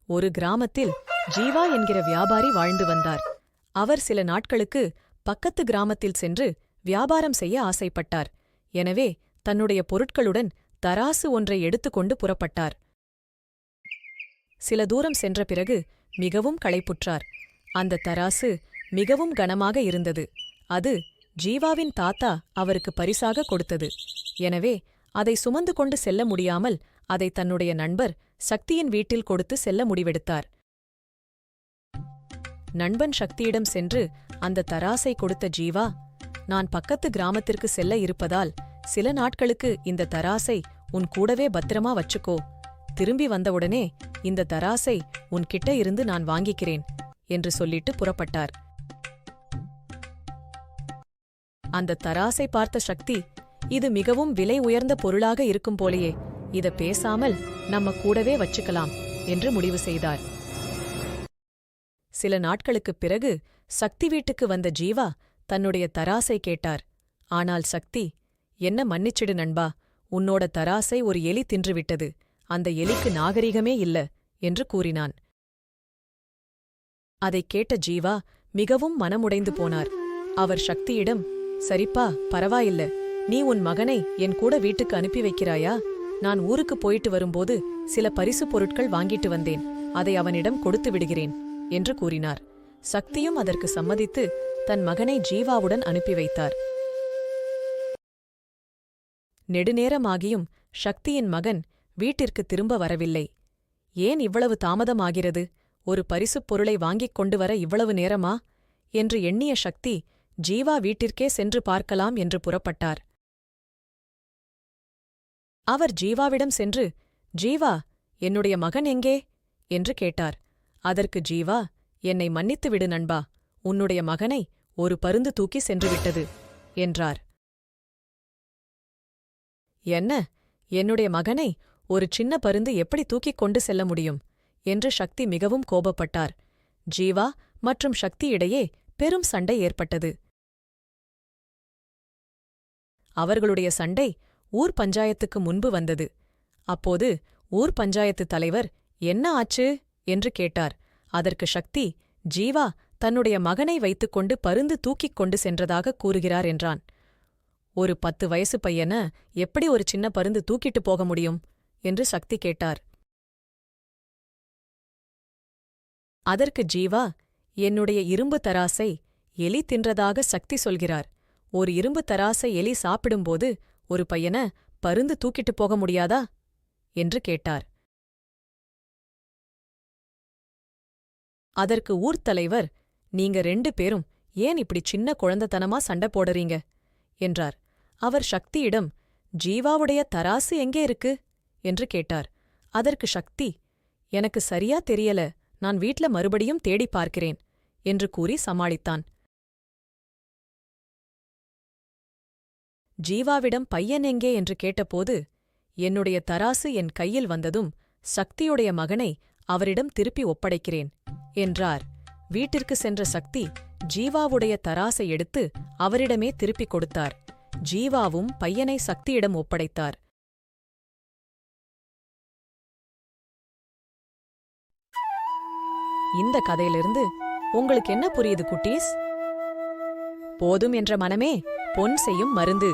ஒரு கிராமத்தில் ஜீவா என்கிற வியாபாரி வாழ்ந்து வந்தார். அவர் சில நாட்களுக்கு பக்கத்து கிராமத்தில் சென்று வியாபாரம் செய்ய ஆசைப்பட்டார். எனவே தன்னுடைய பொருட்களுடன் தராசு ஒன்றை எடுத்துக்கொண்டு புறப்பட்டார். சில தூரம் சென்ற பிறகு மிகவும் களைப்புற்றார். அந்த தராசு மிகவும் கனமாக இருந்தது. அது ஜீவாவின் தாத்தா அவருக்கு பரிசாக கொடுத்தது. எனவே அதை சுமந்து கொண்டு செல்ல முடியாமல் அதை தன்னுடைய நண்பர் சக்தியின் வீட்டில் கொடுத்து செல்ல முடிவெடுத்தார். நண்பன் சக்தியிடம் சென்று அந்த தராசை கொடுத்த ஜீவா, நான் பக்கத்து கிராமத்திற்கு செல்ல இருப்பதால் சில நாட்களுக்கு இந்த தராசை உன் கூடவே பத்திரமா வச்சுக்கோ. திரும்பி வந்தவுடனே இந்த தராசை உன் கிட்ட இருந்து நான் வாங்கிக்கிறேன் என்று சொல்லிட்டு புறப்பட்டார். அந்த தராசை பார்த்த சக்தி, இது மிகவும் விலை உயர்ந்த பொருளாக இருக்கும் போலேயே, இத பேசாமல் நம்ம கூடவே வச்சுக்கலாம் என்று முடிவு செய்தார். சில நாட்களுக்குப் பிறகு சக்தி வீட்டுக்கு வந்த ஜீவா தன்னுடைய தராசை கேட்டார். ஆனால் சக்தி, என்ன மன்னிச்சிடு நண்பா, உன்னோட தராசை ஒரு எலி தின்றுவிட்டது. அந்த எலிக்கு நாகரிகமே இல்ல என்று கூறினான். அதைக் கேட்ட ஜீவா மிகவும் மனமுடைந்து போனார். அவர் சக்தியிடம், சரிப்பா, பரவாயில்ல, நீ உன் மகனை என் கூட வீட்டுக்கு அனுப்பி வைக்கிறாயா? நான் ஊருக்கு போயிட்டு வரும்போது சில பரிசு பொருட்கள் வாங்கிட்டு வந்தேன், அதை அவனிடம் கொடுத்து விடுகிறேன் என்று கூறினார். சக்தியும் அதற்கு சம்மதித்து தன் மகனை ஜீவாவுடன் அனுப்பி வைத்தார். நெடுநேரமாகியும் சக்தியின் மகன் வீட்டிற்கு திரும்ப வரவில்லை. ஏன் இவ்வளவு தாமதமாகிறது? ஒரு பரிசுப் பொருளை வாங்கிக் கொண்டு வர இவ்வளவு நேரமா என்று எண்ணிய சக்தி ஜீவா வீட்டிற்கே சென்று பார்க்கலாம் என்று புறப்பட்டார். அவர் ஜீவாவிடம் சென்று, ஜீவா, என்னுடைய மகன் எங்கே என்று கேட்டார். அதற்கு ஜீவா, என்னை மன்னித்துவிடு நண்பா, உன்னுடைய மகனை ஒரு பருந்து தூக்கி சென்றுவிட்டது என்றார். என்ன, என்னுடைய மகனை ஒரு சின்ன பருந்து எப்படி தூக்கிக் கொண்டு செல்ல முடியும் என்று சக்தி மிகவும் கோபப்பட்டார். ஜீவா மற்றும் சக்தி இடையே பெரும் சண்டை ஏற்பட்டது. அவர்களுடைய சண்டை ஊர் பஞ்சாயத்துக்கு முன்பு வந்தது. அப்போது ஊர் பஞ்சாயத்து தலைவர், என்ன ஆச்சு என்று கேட்டார். அதற்கு சக்தி, ஜீவா தன்னுடைய மகனை வைத்துக்கொண்டு பருந்து தூக்கிக் கொண்டு சென்றதாக கூறுகிறார் என்றான். ஒரு 10 வயசு பையன எப்படி ஒரு சின்ன பருந்து தூக்கிட்டு போக முடியும் என்று சக்தி கேட்டார். அதற்கு ஜீவா, என்னுடைய இரும்பு தராசை எலி தின்றதாக சக்தி சொல்கிறார். ஒரு இரும்பு தராசை எலி சாப்பிடும்போது ஒரு பையன பருந்து தூக்கிட்டு போக முடியாதா என்று கேட்டார். அதற்கு ஊர்த்தலைவர், நீங்க 2 பேரும் ஏன் இப்படி சின்ன குழந்தைத்தனமா சண்டை போடுறீங்க என்றார். அவர் சக்தியிடம், ஜீவாவுடைய தராசு எங்கே இருக்கு என்று கேட்டார். அதற்கு சக்தி, எனக்கு சரியா தெரியல, நான் வீட்ல மறுபடியும் தேடிப் பார்க்கிறேன் என்று கூறி சமாளித்தான். ஜீவாவிடம் பையன் எங்கே என்று கேட்டபோது, என்னுடைய தராசு என் கையில் வந்ததும் சக்தியுடைய மகனை அவரிடம் திருப்பி ஒப்படைக்கிறேன் என்றார். வீட்டிற்கு சென்ற சக்தி ஜீவாவுடைய தராசை எடுத்து அவரிடமே திருப்பிக் கொடுத்தார். ஜீவாவும் பையனை சக்தியிடம் ஒப்படைத்தார். இந்த கதையிலிருந்து உங்களுக்கு என்ன புரியுது குட்டீஸ்? போதும் என்ற மனமே பொன் செய்யும் மருந்து.